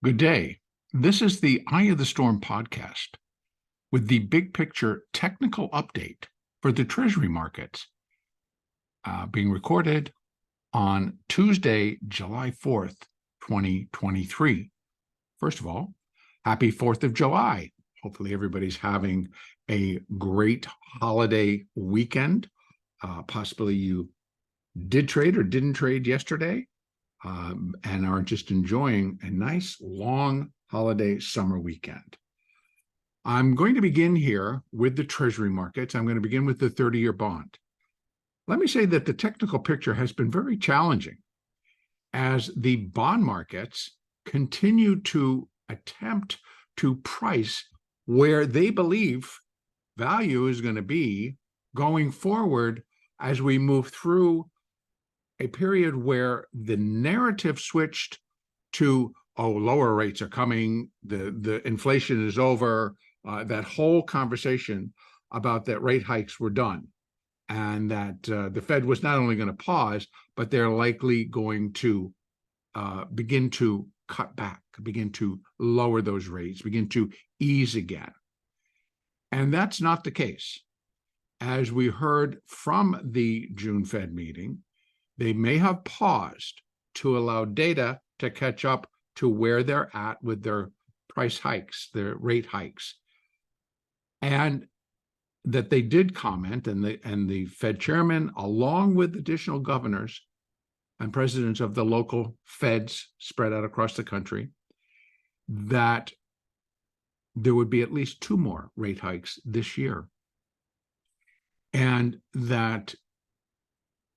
Good day. This is the Eye of the Storm podcast with the big picture technical update for the Treasury markets, being recorded on Tuesday, July 4th, 2023. First of all, happy 4th of July. Hopefully everybody's having a great holiday weekend. Possibly you did trade or didn't trade yesterday. And are just enjoying a nice long holiday summer weekend. I'm going to begin here with the Treasury markets. I'm going to begin with the 30-year bond. Let me say that the technical picture has been very challenging as the bond markets continue to attempt to price where they believe value is going to be going forward as we move through a period where the narrative switched to, oh, lower rates are coming, the inflation is over, that whole conversation about that rate hikes were done, and that the Fed was not only going to pause, but they're likely going to begin to cut back, begin to lower those rates, begin to ease again. And that's not the case. As we heard from the June Fed meeting, they may have paused to allow data to catch up to where they're at with their price hikes, their rate hikes. And that they did comment, and the Fed chairman, along with additional governors and presidents of the local Feds spread out across the country, that there would be at least 2 more rate hikes this year. And that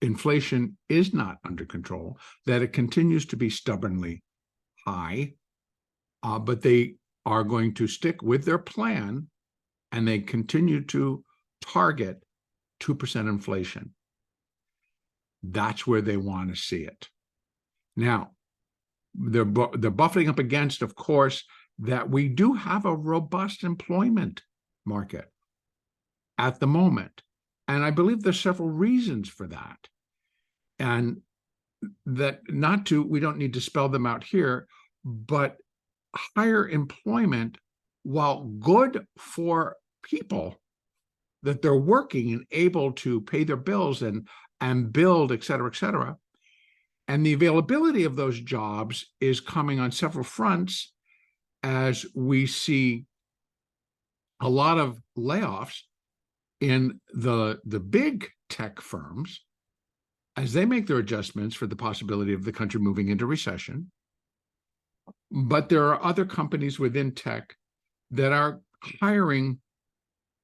inflation is not under control, that it continues to be stubbornly high, but they are going to stick with their plan, and they continue to target 2% inflation. That's where they want to see it. Now, they're buffeting up against, of course, that we do have a robust employment market at the moment. And I believe there's several reasons for that. And that we don't need to spell them out here, but higher employment, while good for people, that they're working and able to pay their bills and build, et cetera, and the availability of those jobs is coming on several fronts as we see a lot of layoffs in the big tech firms as they make their adjustments for the possibility of the country moving into recession. But there are other companies within tech that are hiring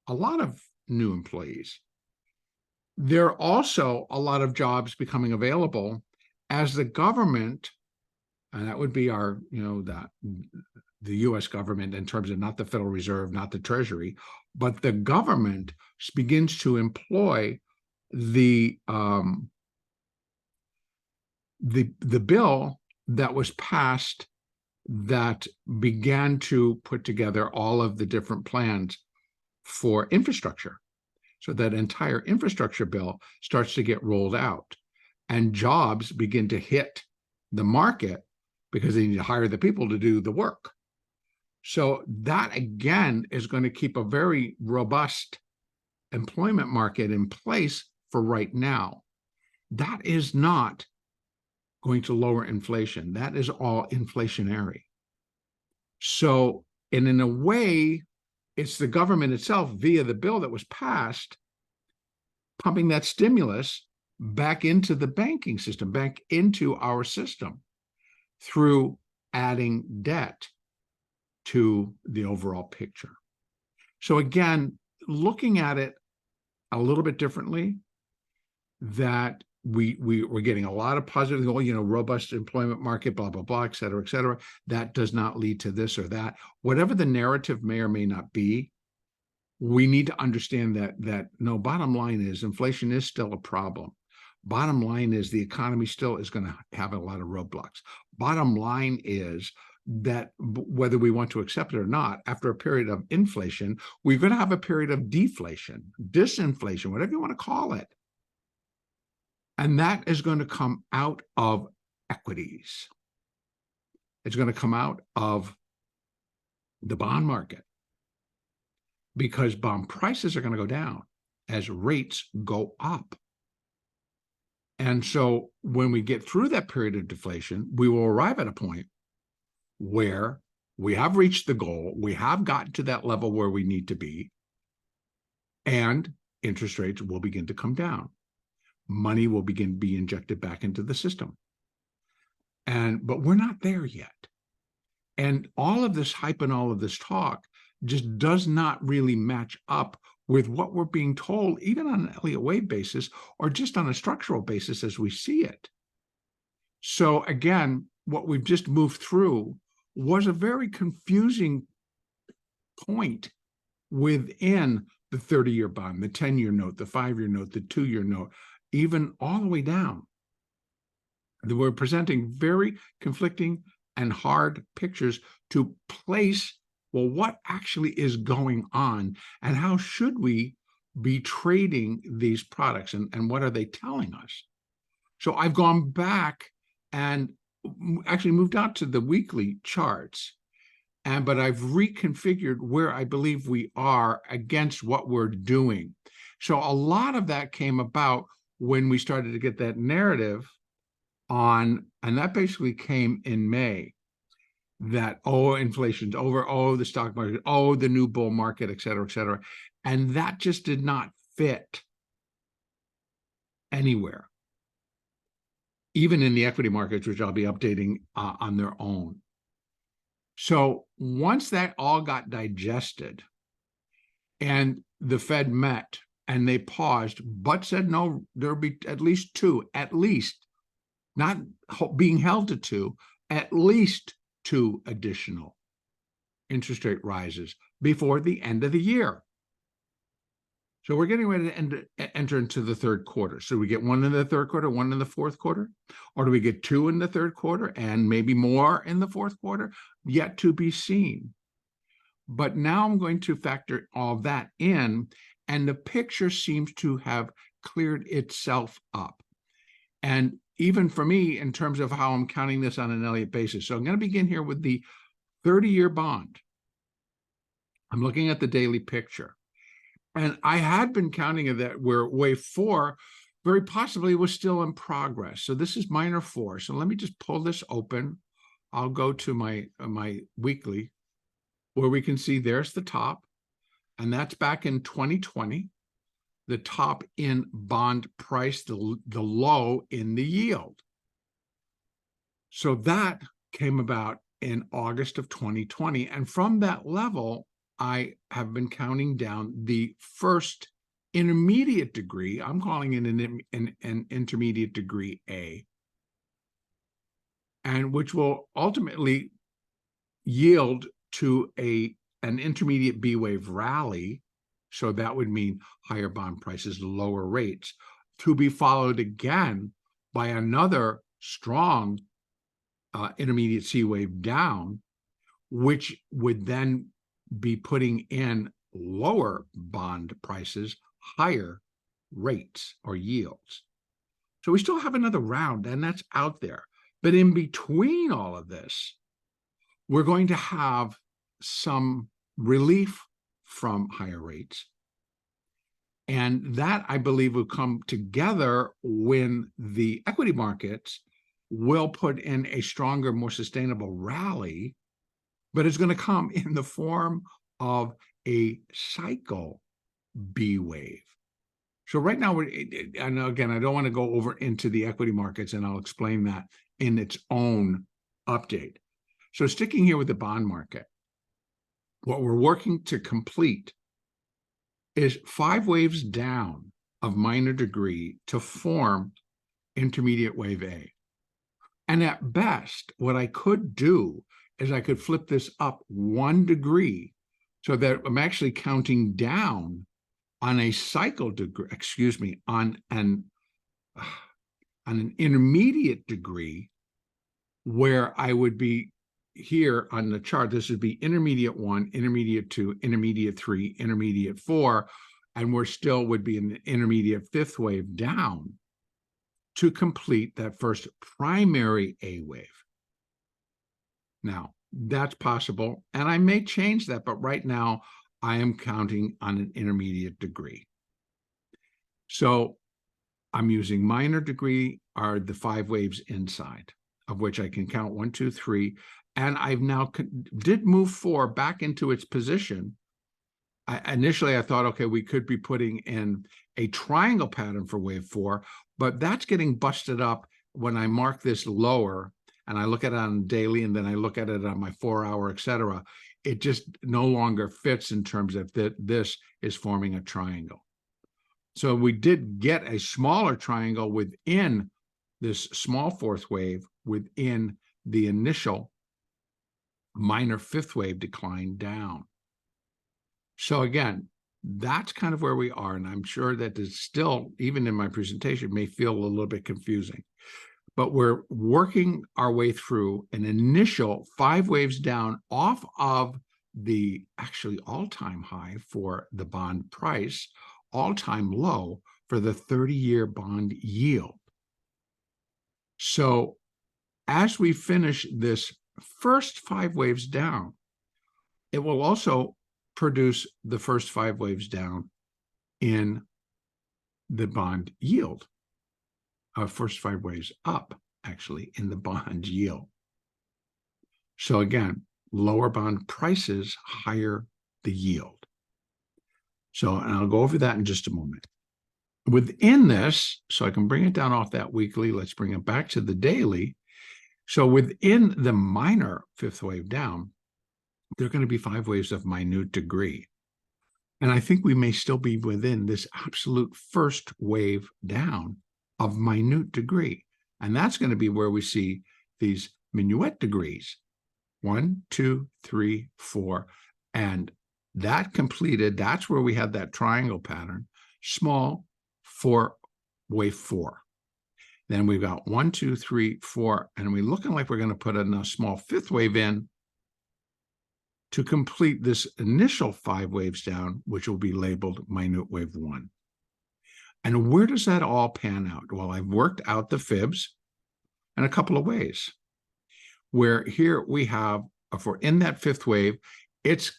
a lot of new employees. There are also a lot of jobs becoming available as the government, and that would be our, the U.S. government in terms of not the Federal Reserve, not the Treasury, but the government begins to employ the bill that was passed that began to put together all of the different plans for infrastructure. So that entire infrastructure bill starts to get rolled out, and jobs begin to hit the market because they need to hire the people to do the work. So that, again, is going to keep a very robust employment market in place for right now. That is not going to lower inflation. That is all inflationary. So, and in a way, it's the government itself, via the bill that was passed, pumping that stimulus back into the banking system, back into our system, through adding debt to the overall picture. So again, looking at it a little bit differently, that we're getting a lot of positive, robust employment market, blah, blah, blah, et cetera, that does not lead to this or that. Whatever the narrative may or may not be, we need to understand that no, bottom line is inflation is still a problem. Bottom line is the economy still is going to have a lot of roadblocks. Bottom line is that whether we want to accept it or not, after a period of inflation, we're going to have a period of deflation, disinflation, whatever you want to call it. And that is going to come out of equities. It's going to come out of the bond market, because bond prices are going to go down as rates go up. And so when we get through that period of deflation, we will arrive at a point where we have reached the goal, we have gotten to that level where we need to be, and interest rates will begin to come down. Money will begin to be injected back into the system. But we're not there yet. And all of this hype and all of this talk just does not really match up with what we're being told, even on an Elliott Wave basis, or just on a structural basis as we see it. So again, what we've just moved through was a very confusing point within the 30-year bond, the 10-year note, the 5-year note, the 2-year note, even all the way down. We're presenting very conflicting and hard pictures to place, well, what actually is going on, and how should we be trading these products, and what are they telling us? So I've gone back and actually moved out to the weekly charts, but I've reconfigured where I believe we are against what we're doing. So a lot of that came about when we started to get that narrative on, and that basically came in May, that, oh, inflation's over, oh, the stock market, oh, the new bull market, et cetera, et cetera. And that just did not fit anywhere, even in the equity markets, which I'll be updating on their own. So once that all got digested and the Fed met and they paused, but said, no, there'll be at least two, not being held to two, at least two additional interest rate rises before the end of the year. So we're getting ready to enter into the third quarter. So we get one in the third quarter, one in the fourth quarter, or do we get two in the third quarter and maybe more in the fourth quarter? Yet to be seen. But now I'm going to factor all that in, and the picture seems to have cleared itself up. And even for me, in terms of how I'm counting this on an Elliott basis. So I'm going to begin here with the 30-year bond. I'm looking at the daily picture. And I had been counting it that where wave 4 very possibly was still in progress. So this is minor 4. So let me just pull this open. I'll go to my weekly, where we can see there's the top, and that's back in 2020. The top in bond price, the low in the yield. So that came about in August of 2020. And from that level, I have been counting down the first intermediate degree. I'm calling it an intermediate degree A, and which will ultimately yield to an intermediate B wave rally. So that would mean higher bond prices, lower rates, to be followed again by another strong intermediate C wave down, which would then be putting in lower bond prices, higher rates or yields. So we still have another round, and that's out there. But in between all of this, we're going to have some relief from higher rates. And that, I believe, will come together when the equity markets will put in a stronger, more sustainable rally, but it's going to come in the form of a cycle B wave. So right now, and again, I don't want to go over into the equity markets, and I'll explain that in its own update. So sticking here with the bond market, what we're working to complete is 5 waves down of minor degree to form intermediate wave A. And at best, what I could do is I could flip this up 1 degree so that I'm actually counting down on a cycle degree, on an intermediate degree, where I would be here on the chart. This would be intermediate 1, intermediate 2, intermediate 3, intermediate 4, and we're still would be in the intermediate 5th wave down to complete that first primary A wave. Now, that's possible, and I may change that, but right now I am counting on an intermediate degree. So I'm using minor degree are the 5 waves inside, of which I can count 1, 2, 3, and I've now did move 4 back into its position. Initially, I thought, okay, we could be putting in a triangle pattern for wave 4, but that's getting busted up when I mark this lower and I look at it on daily, and then I look at it on my 4-hour, etc. It just no longer fits in terms of that this is forming a triangle. So we did get a smaller triangle within this small 4th wave within the initial minor 5th wave decline down. So again, that's kind of where we are. And I'm sure that it's still, even in my presentation, may feel a little bit confusing. But we're working our way through an initial 5 waves down off of the actually all-time high for the bond price, all-time low for the 30-year bond yield. So as we finish this first 5 waves down, it will also produce the first 5 waves down in the bond yield. First 5 waves up, actually, in the bond yield. So again, lower bond prices, higher the yield. So, and I'll go over that in just a moment. Within this, so I can bring it down off that weekly, let's bring it back to the daily. So within the minor 5th wave down, there are going to be 5 waves of minute degree. And I think we may still be within this absolute first wave down of minute degree. And that's going to be where we see these minuet degrees. 1, 2, 3, 4. And that completed, that's where we had that triangle pattern, small for wave 4. Then we've got 1, 2, 3, 4, and we're looking like we're going to put a small 5th wave in to complete this initial 5 waves down, which will be labeled minute wave 1. And where does that all pan out? Well, I've worked out the fibs in a couple of ways, where here we have, for in that 5th wave, its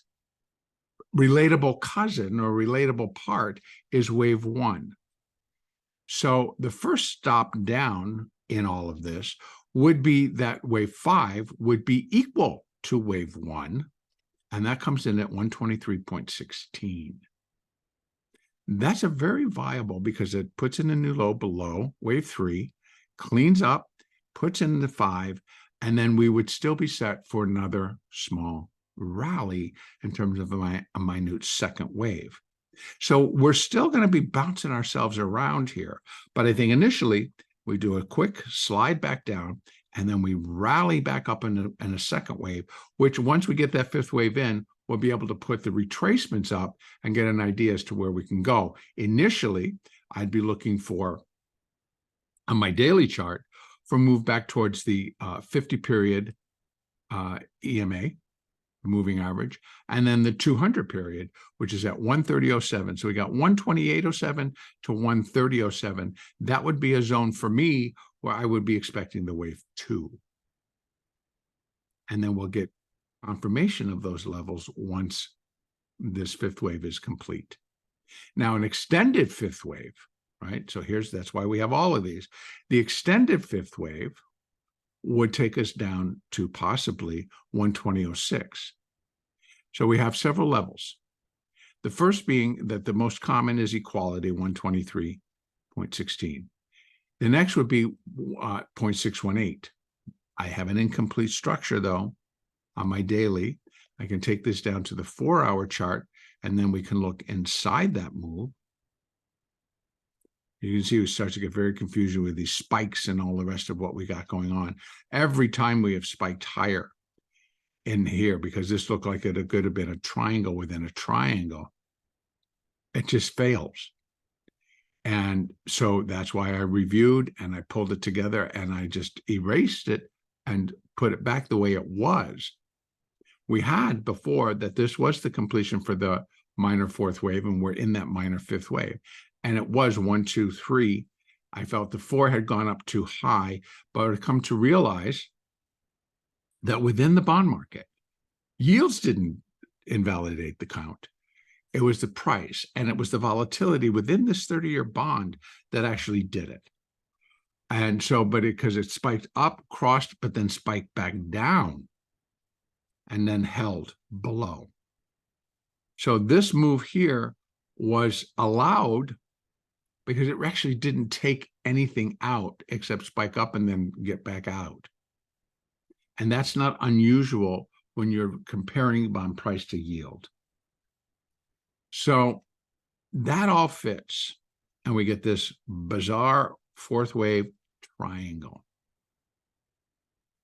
relatable cousin or relatable part is wave 1. So the first stop down in all of this would be that wave 5 would be equal to wave 1, and that comes in at 123.16. That's a very viable, because it puts in a new low below wave 3, cleans up, puts in the 5, and then we would still be set for another small rally in terms of a minute second wave. So we're still going to be bouncing ourselves around here. But I think initially we do a quick slide back down, and then we rally back up in a second wave, which once we get that 5th wave in, we'll be able to put the retracements up and get an idea as to where we can go. Initially, I'd be looking for, on my daily chart, for move back towards the 50-period EMA, moving average, and then the 200 period, which is at 130.07. So we got 128.07 to 130.07. That would be a zone for me where I would be expecting the wave 2. And then we'll get confirmation of those levels once this 5th wave is complete. Now, an extended 5th wave, right? So that's why we have all of these. The extended 5th wave would take us down to possibly 120.06. So we have several levels. The first being that the most common is equality, 123.16. The next would be 0.618. I have an incomplete structure, though, on my daily. I can take this down to the 4-hour chart, and then we can look inside that move. You can see we start to get very confused with these spikes and all the rest of what we got going on. Every time we have spiked higher in here, because this looked like it could have been a triangle within a triangle, it just fails. And so that's why I reviewed and I pulled it together and I just erased it and put it back the way it was. We had before that this was the completion for the minor 4th wave, and we're in that minor 5th wave. And it was 1, 2, 3. I felt the 4 had gone up too high, but I've come to realize that within the bond market, yields didn't invalidate the count. It was the price, and it was the volatility within this 30-year bond that actually did it. And so, because it spiked up, crossed, but then spiked back down, and then held below. So this move here was allowed because it actually didn't take anything out except spike up and then get back out. And that's not unusual when you're comparing bond price to yield. So that all fits. And we get this bizarre fourth wave triangle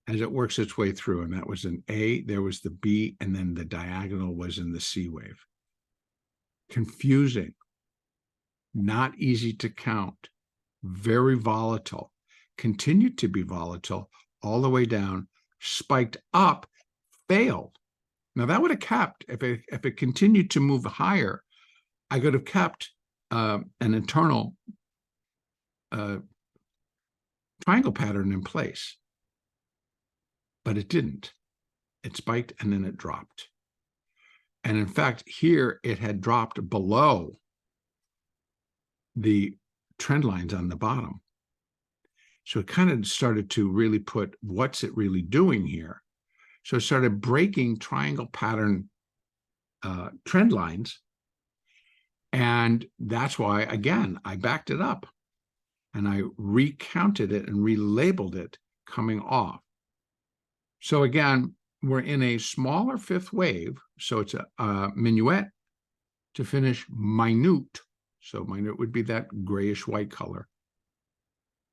as it works its way through. And that was an A, there was the B, and then the diagonal was in the C wave. Confusing, not easy to count, very volatile, continued to be volatile all the way down, spiked up, failed. Now that would have kept, if it continued to move higher, I could have kept an internal triangle pattern in place. But it didn't. It spiked and then it dropped. And in fact, here it had dropped below the trend lines on the bottom. So it kind of started to really put, what's it really doing here? So it started breaking triangle pattern trend lines. And that's why, again, I backed it up and I recounted it and relabeled it coming off. So again, we're in a smaller fifth wave. So it's a minuet to finish minute. So minute would be that grayish white color.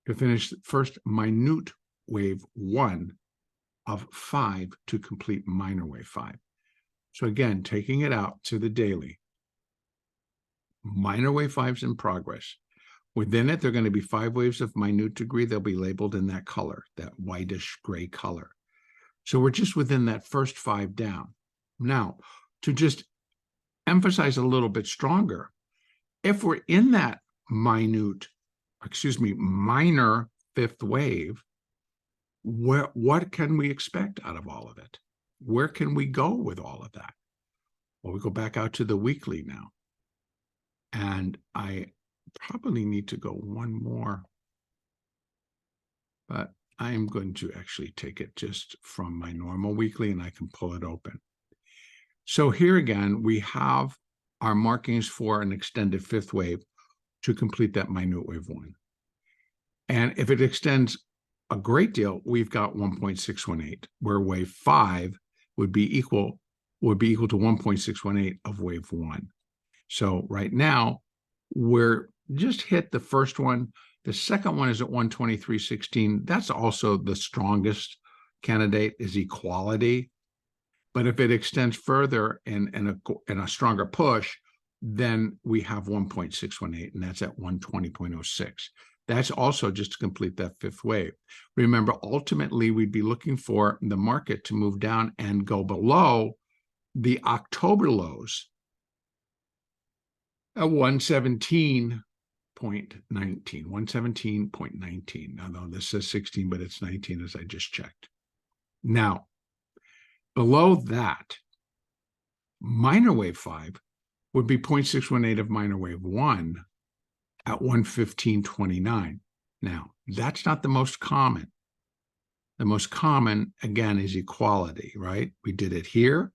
To finish first minute wave 1 of 5 to complete minor wave 5. So again, taking it out to the daily. Minor wave 5's in progress. Within it, there are going to be 5 waves of minute degree. They'll be labeled in that color, that whitish gray color. So we're just within that first 5 down. Now, to just emphasize a little bit stronger, if we're in that minor fifth wave, what can we expect out of all of it? Where can we go with all of that? Well, we go back out to the weekly now. And I probably need to go one more, but I am going to actually take it just from my normal weekly and I can pull it open. So here again, we have our markings for an extended fifth wave to complete that minute wave 1. And if it extends a great deal, we've got 1.618, where wave 5 would be equal to 1.618 of wave 1. So right now, we're just hit the first one. The second one is at 123.16. That's also the strongest candidate, is equality. But if it extends further in a stronger push, then we have 1.618, and that's at 120.06. That's also just to complete that fifth wave. Remember, ultimately, we'd be looking for the market to move down and go below the October lows at 117.19, 117.19. Although this says 16, but it's 19 as I just checked. Now, below that, minor wave 5 would be 0.618 of minor wave 1 at 115.29. Now, that's not the most common. The most common, again, is equality, right? We did it here.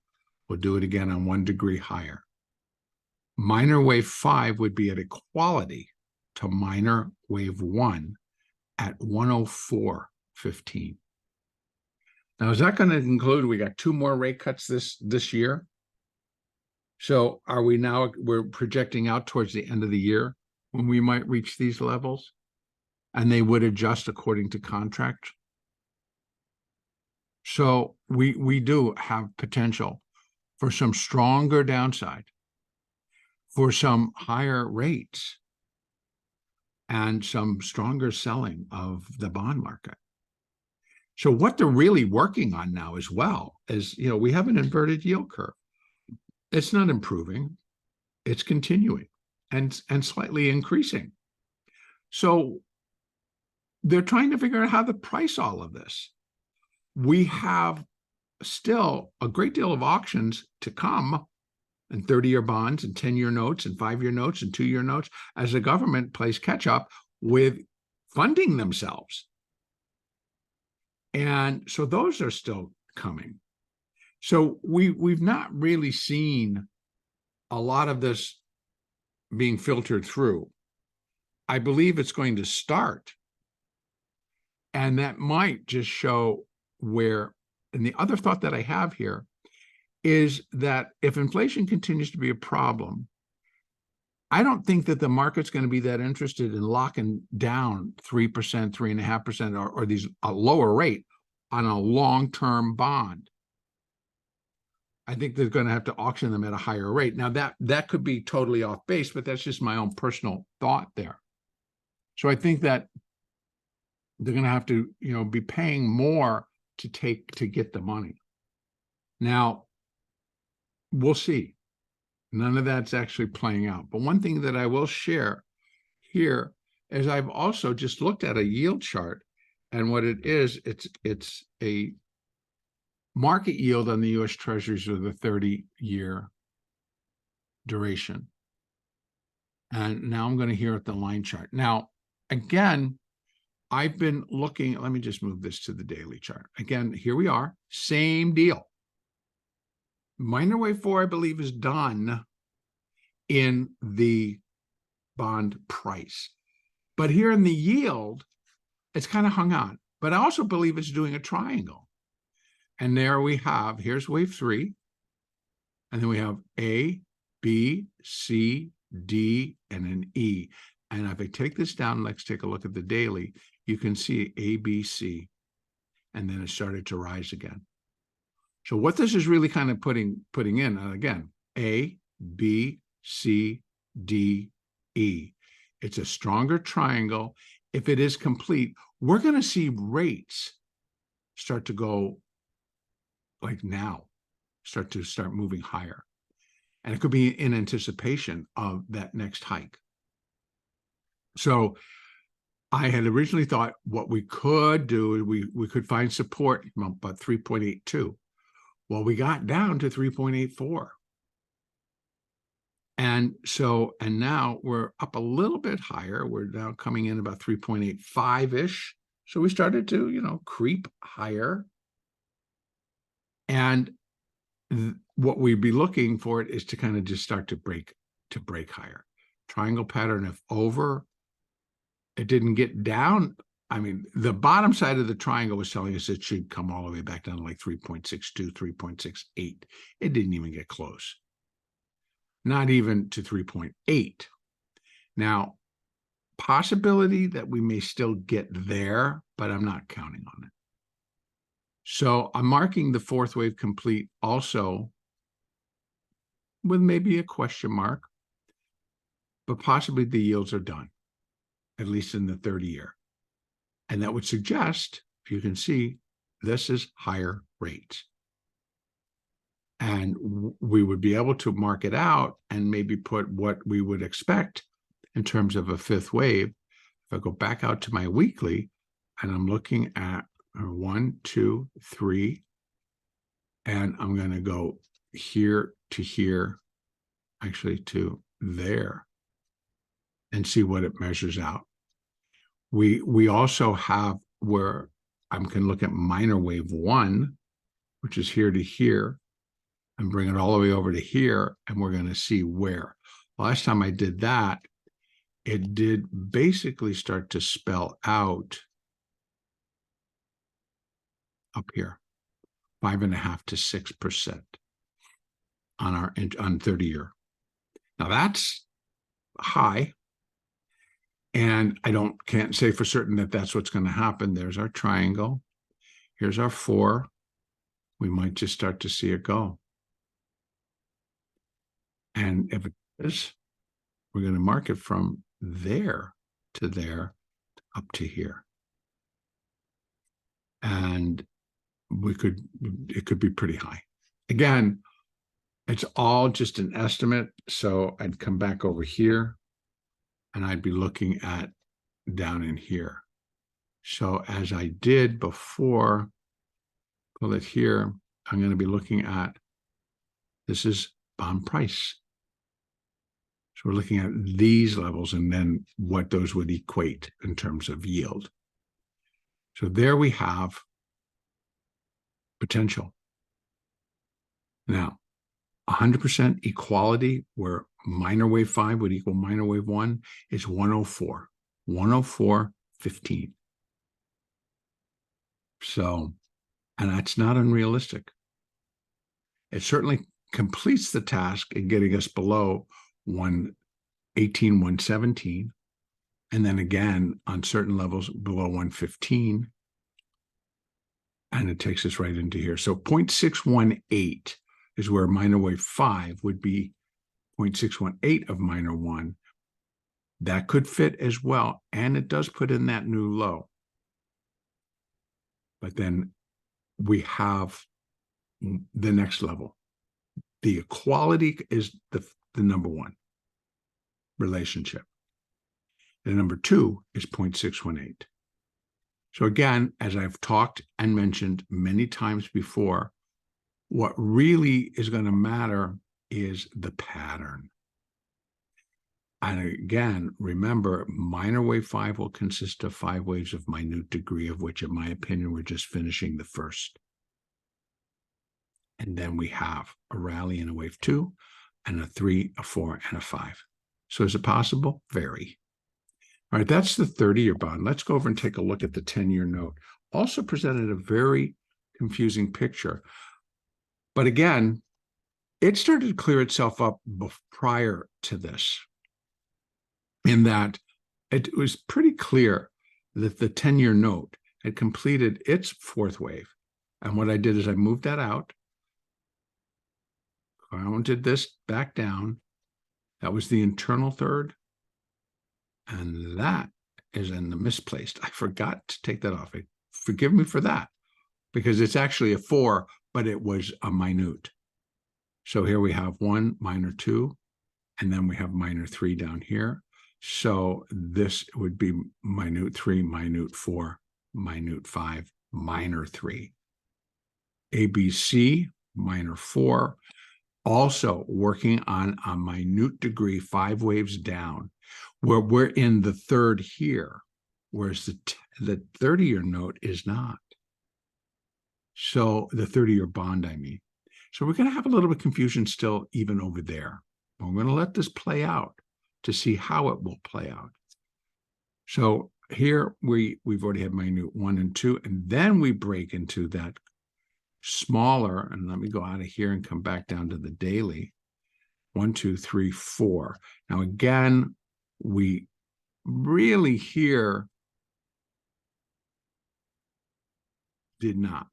We'll do it again on 1 degree higher. Minor wave 5 would be at equality to minor wave 1 at 104.15. Now, is that going to conclude? We got 2 more rate cuts this year. So are we now, we're projecting out towards the end of the year when we might reach these levels, and they would adjust according to contract. So we do have potential for some stronger downside, for some higher rates, and some stronger selling of the bond market. So what they're really working on now as well is, we have an inverted yield curve. It's not improving, it's continuing and slightly increasing. So they're trying to figure out how to price all of this. We have still a great deal of auctions to come, and 30-year bonds and 10-year notes and 5-year notes and 2-year notes as the government plays catch up with funding themselves. And so those are still coming. So we've not really seen a lot of this being filtered through. I believe it's going to start. And that might just show where, and the other thought that I have here is that if inflation continues to be a problem, I don't think that the market's going to be that interested in locking down 3%, 3.5%, or these a lower rate on a long-term bond. I think they're going to have to auction them at a higher rate. Now that could be totally off base, but that's just my own personal thought there. So I think that they're going to have to, be paying more to get the money. Now, we'll see. None of that's actually playing out. But one thing that I will share here is I've also just looked at a yield chart, and what it is, it's a market yield on the U.S. Treasuries with a 30-year duration. And now I'm going to hear at the line chart. Now, again, I've been looking, let me just move this to the daily chart. Again, here we are, same deal. Minor wave 4, I believe, is done in the bond price. But here in the yield, it's kind of hung on. But I also believe it's doing a triangle. And there we have, here's wave 3. And then we have A, B, C, D, and an E. And if I take this down, let's take a look at the daily, you can see A, B, C. And then it started to rise again. So what this is really kind of putting in, again, A, B, C, D, E. It's a stronger triangle. If it is complete, we're going to see rates start to go like now, start moving higher. And it could be in anticipation of that next hike. So I had originally thought what we could do, we could find support about 3.82. Well, we got down to 3.84. And now we're up a little bit higher. We're now coming in about 3.85-ish. So we started to, creep higher. And what we'd be looking for it is to kind of just start to break higher. Triangle pattern if over. It didn't get down. I mean, the bottom side of the triangle was telling us it should come all the way back down to like 3.62, 3.68. It didn't even get close. Not even to 3.8. Now, possibility that we may still get there, but I'm not counting on it. So I'm marking the fourth wave complete also with maybe a question mark, but possibly the yields are done, at least in the 30-year. And that would suggest, you can see, this is higher rates. And we would be able to mark it out and maybe put what we would expect in terms of a fifth wave. If I go back out to my weekly, and I'm looking at 1, 2, 3, and I'm going to go here to here, actually to there, and see what it measures out. We also have where I can look at minor wave 1, which is here to here, and bring it all the way over to here, and we're going to see where. Last time I did that, it did basically start to spell out up here, 5.5 to 6% on 30-year. Now that's high. And I can't say for certain that that's what's going to happen. There's our triangle. Here's our 4. We might just start to see it go. And if it is, we're going to mark it from there to there, up to here. And it could be pretty high. Again, it's all just an estimate. So I'd come back over here, and I'd be looking at down in here. So as I did before, pull it here, I'm going to be looking at, this is bond price. So we're looking at these levels and then what those would equate in terms of yield. So there we have potential. Now, 100% equality where minor wave 5 would equal minor wave 1 is 104, 104.15. So, and that's not unrealistic. It certainly completes the task in getting us below 118, 117, and then again on certain levels below 115, and it takes us right into here. So 0.618 is where minor wave 5 would be 0.618 of minor 1. That could fit as well, and it does put in that new low. But then we have the next level. The equality is the number one relationship. The number two is 0.618. So again, as I've talked and mentioned many times before, what really is going to matter is the pattern. And again, remember, minor wave 5 will consist of 5 waves of minute degree, of which, in my opinion, we're just finishing the first. And then we have a rally in a wave 2, and a 3, a 4, and a 5. So is it possible? Very. All right, that's the 30-year bond. Let's go over and take a look at the 10-year note. Also presented a very confusing picture. But again, it started to clear itself up prior to this, in that it was pretty clear that the 10-year note had completed its fourth wave. And what I did is I moved that out, counted this back down. That was the internal third. And that is in the misplaced. I forgot to take that off. Forgive me for that, because it's actually a 4, but it was a minute. So here we have 1, minor 2, and then we have minor 3 down here. So this would be minute 3, minute 4, minute 5, minor 3. ABC, minor 4, also working on a minute degree, 5 waves down, where we're in the third here, whereas the 30-year note is not. So the 30-year bond, I mean. So we're going to have a little bit of confusion still even over there. We're going to let this play out to see how it will play out. So here we've already had minute 1 and 2, and then we break into that smaller, and let me go out of here and come back down to the daily. 1, 2, 3, 4. Now again, we really here did not.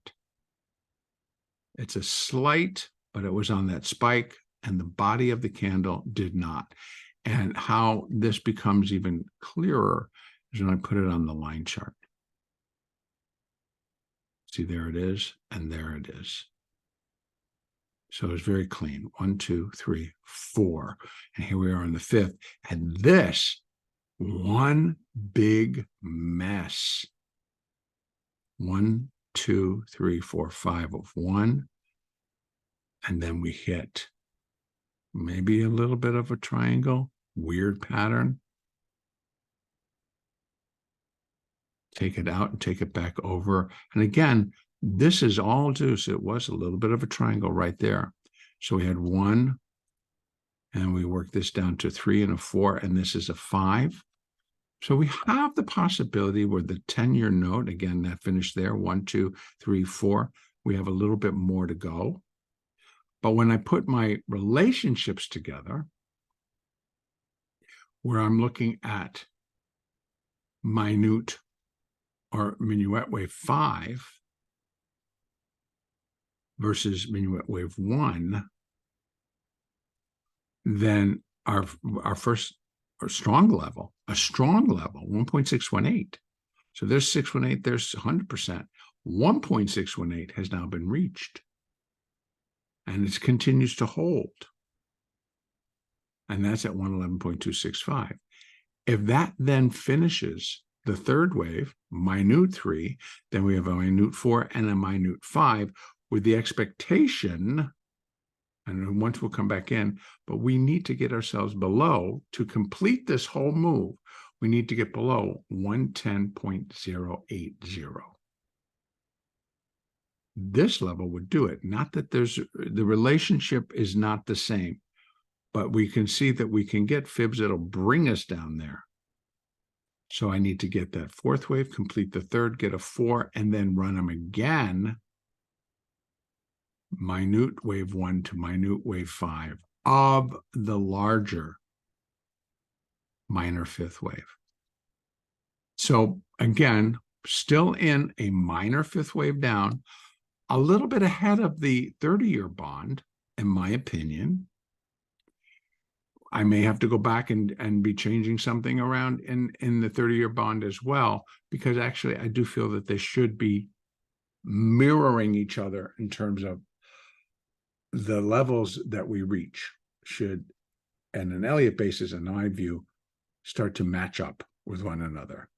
It's a slight, but it was on that spike, and the body of the candle did not. And how this becomes even clearer is when I put it on the line chart. See, there it is, and there it is. So it's very clean. 1, 2, 3, 4. And here we are on the 5th. And this, one big mess. 1, 2, 3, 4, 5 of 1. And then we hit maybe a little bit of a triangle, weird pattern. Take it out and take it back over. And again, this is all due. So it was a little bit of a triangle right there. So we had 1, and we worked this down to 3 and a 4, and this is a 5. So we have the possibility where the 10-year note, again, that finished there, 1, 2, 3, 4. We have a little bit more to go. But when I put my relationships together, where I'm looking at minute or minuet wave 5 versus minuet wave 1, then our first strong level, 1.618. So there's 618, there's 100%. 1.618 has now been reached. And it continues to hold. And that's at 111.265. If that then finishes the third wave, minute 3, then we have a minute 4 and a minute 5, with the expectation, and once we'll come back in, but we need to get ourselves below to complete this whole move. We need to get below 110.080. This level would do it. Not that the relationship is not the same, but we can see that we can get fibs that'll bring us down there. So I need to get that fourth wave, complete the third, get a 4, and then run them again. Minute wave 1 to minute wave 5 of the larger minor fifth wave. So again, still in a minor fifth wave down, a little bit ahead of the 30-year bond, in my opinion. I may have to go back and be changing something around in the 30-year bond as well, because actually I do feel that they should be mirroring each other in terms of the levels that we reach should, and an Elliott basis, in my view, start to match up with one another.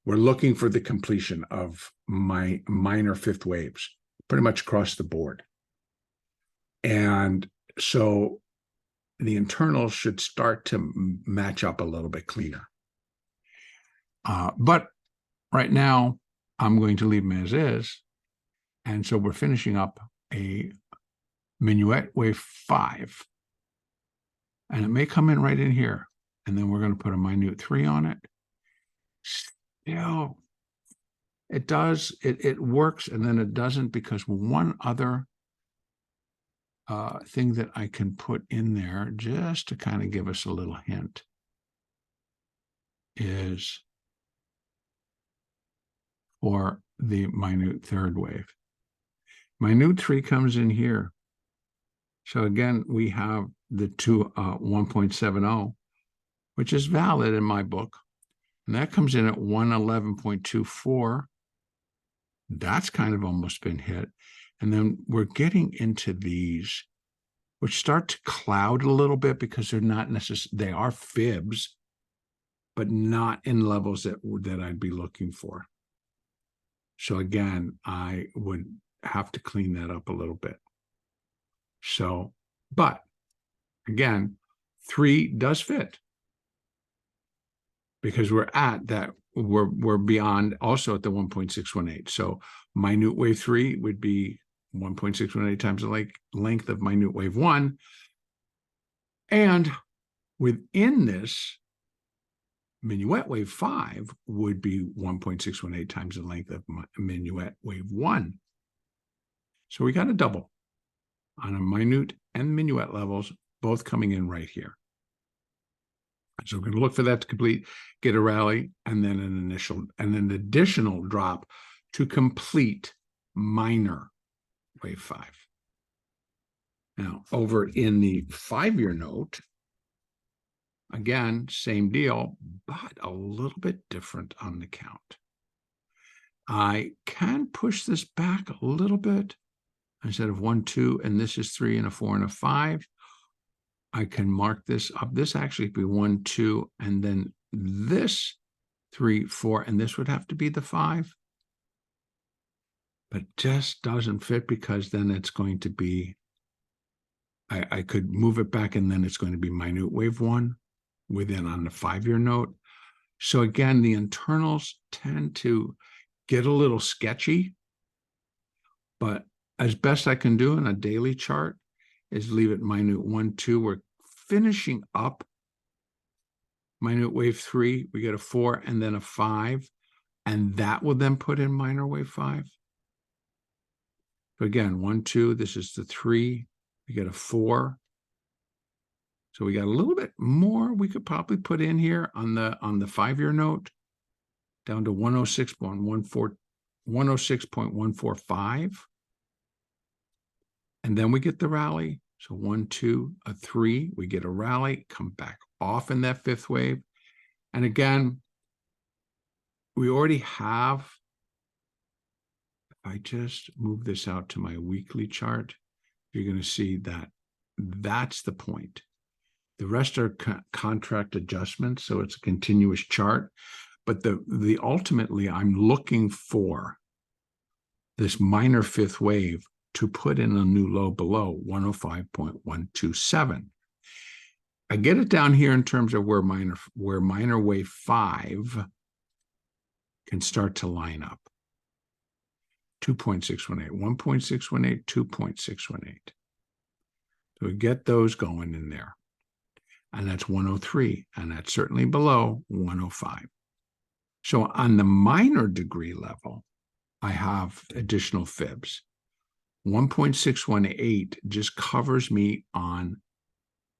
We're looking for the completion of my minor fifth waves pretty much across the board. And so the internals should start to match up a little bit cleaner. But right now, I'm going to leave them as is. And so we're finishing up a minuet wave 5. And it may come in right in here. And then we're going to put a minute 3 on it. Still, it does, it works, and then it doesn't, because one other thing that I can put in there just to kind of give us a little hint is for the minute third wave. Minute 3 comes in here. So again, we have the 1.70, which is valid in my book. And that comes in at 111.24. That's kind of almost been hit. And then we're getting into these, which start to cloud a little bit because they're not necessarily, they are fibs, but not in levels that I'd be looking for. So again, I would have to clean that up a little bit. So, but again, 3 does fit, because we're at that, we're beyond also at the 1.618. So minute wave 3 would be 1.618 times the length of minute wave 1. And within this, minuet wave 5 would be 1.618 times the length of minuet wave 1. So we got a double on a minute and minuet levels, both coming in right here. So we're going to look for that to complete, get a rally, and then an additional drop to complete minor wave 5. Now, over in the 5-year note, again, same deal, but a little bit different on the count. I can push this back a little bit. Instead of 1, 2, and this is 3 and a 4 and a 5. I can mark this up. This actually be 1, 2, and then this 3, 4, and this would have to be the 5. But just doesn't fit, because then it's going to be, I could move it back, and then it's going to be minute wave 1 within on the 5-year note. So again, the internals tend to get a little sketchy, but as best I can do in a daily chart is leave it minute 1, 2. We're finishing up minute wave 3. We get a 4 and then a 5, and that will then put in minor wave 5. So again, 1, 2. This is the 3. We get a 4. So we got a little bit more we could probably put in here on the 5-year note, down to 106.145. And then we get the rally. So 1, 2, a 3, we get a rally, come back off in that 5th wave. And again, we already have, if I just move this out to my weekly chart, you're going to see that that's the point. The rest are contract adjustments, so it's a continuous chart. But the ultimately, I'm looking for this minor 5th wave to put in a new low below 105.127. I get it down here in terms of where minor wave 5 can start to line up. 2.618, 1.618, 2.618. So we get those going in there. And that's 103, and that's certainly below 105. So on the minor degree level, I have additional fibs. 1.618 just covers me on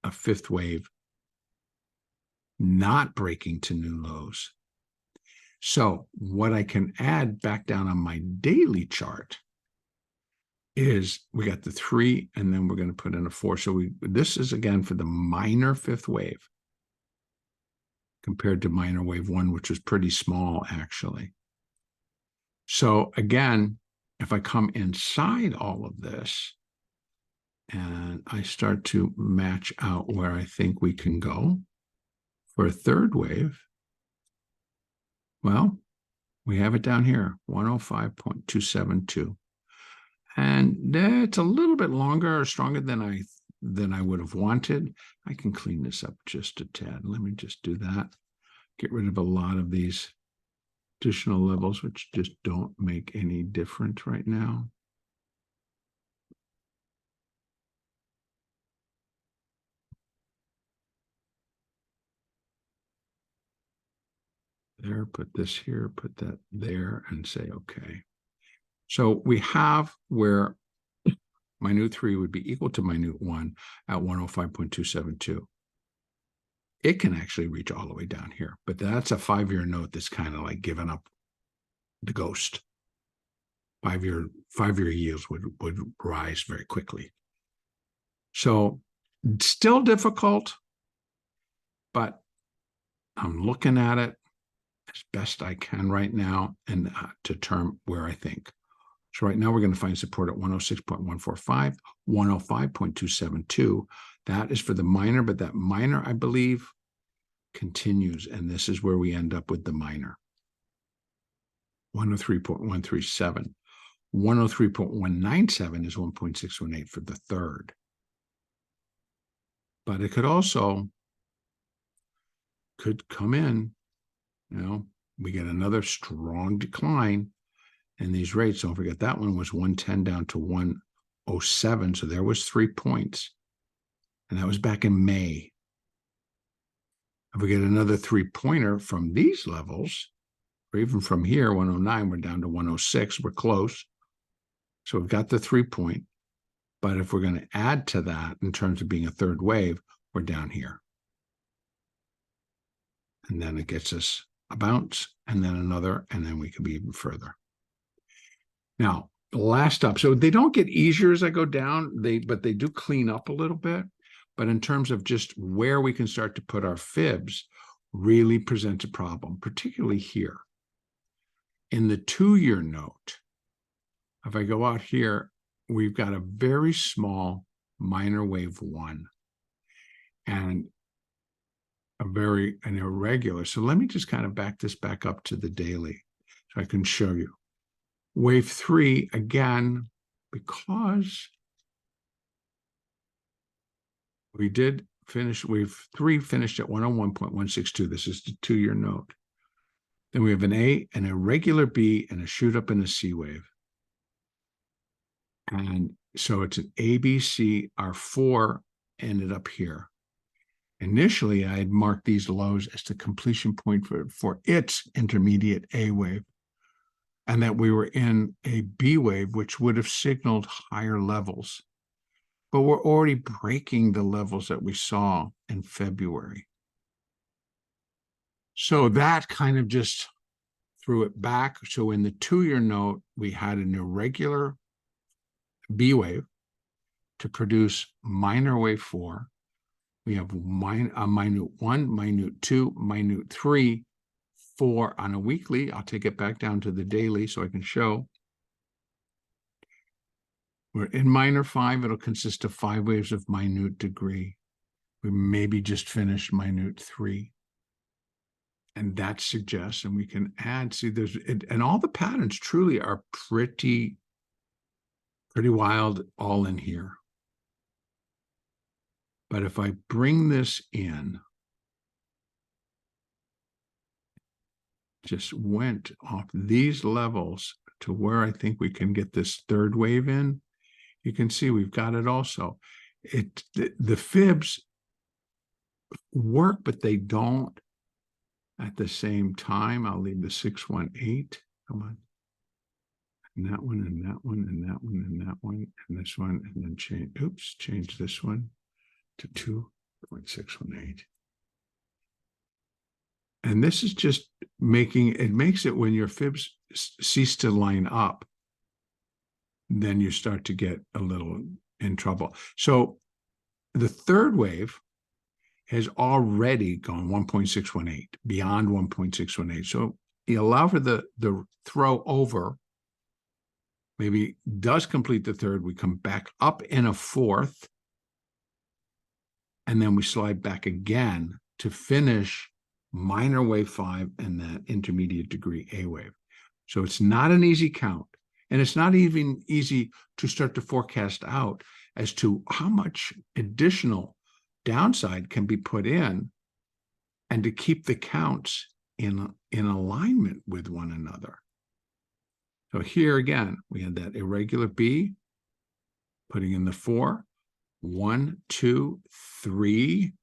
a fifth wave not breaking to new lows. So what I can add back down on my daily chart is we got the 3, and then we're going to put in a 4. So this is again for the minor fifth wave compared to minor wave 1, which was pretty small actually. So again, if I come inside all of this and I start to match out where I think we can go for a third wave, well, we have it down here, 105.272. And that's a little bit longer or stronger than I would have wanted. I can clean this up just a tad. Let me just do that. Get rid of a lot of these additional levels, which just don't make any difference right now. There, put this here, put that there, and say, okay. So we have where minute 3 would be equal to minute 1 at 105.272. It can actually reach all the way down here, but that's a 5-year note that's kind of like giving up the ghost. 5-year yields would rise very quickly. So still difficult, but I'm looking at it as best I can right now and to term where I think. So right now we're going to find support at 106.145, 105.272. That is for the minor, but that minor, I believe, continues, and this is where we end up with the minor. 103.137. 103.197 is 1.618 for the third. But it could also come in, we get another strong decline in these rates. Don't forget that one was 110 down to 107. So there was 3 points. And that was back in May. If we get another 3-pointer from these levels, or even from here, 109, we're down to 106. We're close. So we've got the 3-point. But if we're going to add to that in terms of being a third wave, we're down here. And then it gets us a bounce, and then another, and then we could be even further. Now, the last up, so they don't get easier as I go down, but they do clean up a little bit. But in terms of just where we can start to put our fibs, really presents a problem, particularly here. In the 2-year note, if I go out here, we've got a very small minor wave 1 and an irregular. So let me just kind of back this back up to the daily so I can show you. Wave 3, again, because we did finish, wave 3 finished at 101.162. This is the 2-year note. Then we have an A, an irregular B, and a shoot up in a C wave. And so it's an A, B, C. Our 4 ended up here. Initially, I had marked these lows as the completion point for its intermediate A wave, and that we were in a B wave, which would have signaled higher levels. But we're already breaking the levels that we saw in February. So that kind of just threw it back. So in the 2-year note, we had an irregular B wave to produce minor wave 4. We have minute 1, minute 2, minute 3, 4 on a weekly. I'll take it back down to the daily so I can show. We're in minor 5. It'll consist of 5 waves of minute degree. We maybe just finished minute 3. And that suggests, and we can add, see, and all the patterns truly are pretty Pretty wild all in here. But if I bring this in, just went off these levels to where I think we can get this third wave in, you can see we've got it also. The fibs work, but they don't at the same time. I'll leave the 618. Come on. And that one, and that one, and that one, and that one, and this one, and then change this one to 2.618. And this is just makes it when your fibs cease to line up, then you start to get a little in trouble. So the third wave has already gone 1.618, beyond 1.618. So you allow for the throw over, maybe does complete the third, we come back up in a fourth, and then we slide back again to finish minor wave 5 and that intermediate degree A wave. So it's not an easy count, and it's not even easy to start to forecast out as to how much additional downside can be put in and to keep the counts in alignment with one another. So here again, we had that irregular B, putting in the 4, 1, 2, 3,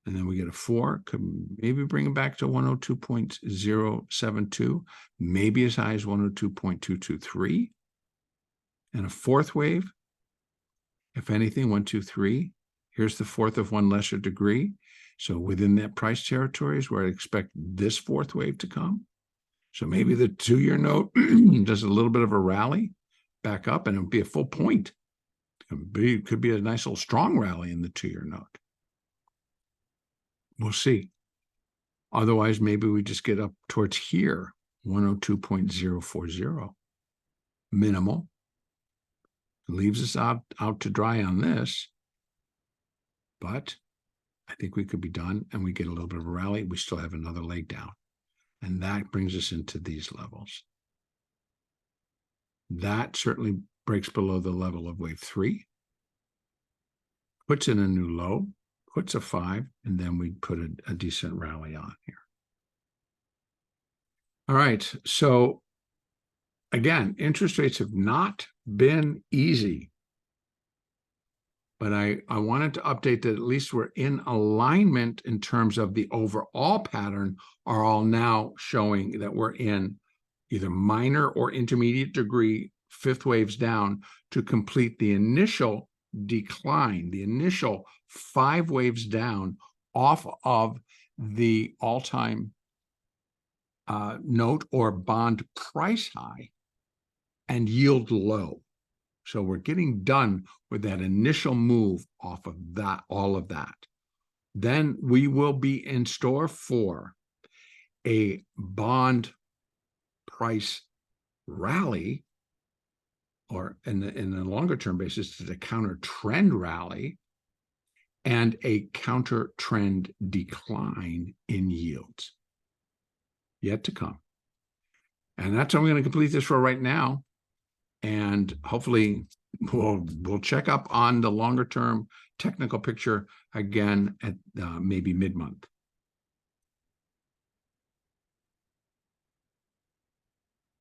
and then we get a 4, could maybe bring it back to 102.072, maybe as high as 102.223, and a fourth wave, if anything, 1, 2, 3. Here's the fourth of one lesser degree. So within that price territory is where I expect this fourth wave to come. So maybe the 2-year note does a little bit of a rally back up, and it'll be a full point. It could be a nice little strong rally in the 2-year note. We'll see. Otherwise, maybe we just get up towards here, 102.040. Minimal. Leaves us out to dry on this. But I think we could be done, and we get a little bit of a rally. We still have another leg down. And that brings us into these levels. That certainly breaks below the level of wave 3, puts in a new low, puts a 5, and then we put a decent rally on here. All right, so again, interest rates have not been easy, but I wanted to update that at least we're in alignment in terms of the overall pattern are all now showing that we're in either minor or intermediate degree fifth waves down to complete the initial decline, the initial 5 waves down off of the all-time note or bond price high and yield low. So we're getting done with that initial move off of that, all of that. Then we will be in store for a bond price rally, or in the longer term basis, the counter trend rally, and a counter trend decline in yields yet to come. And that's how I'm going to complete this for right now. And hopefully we'll check up on the longer term technical picture again at maybe mid-month.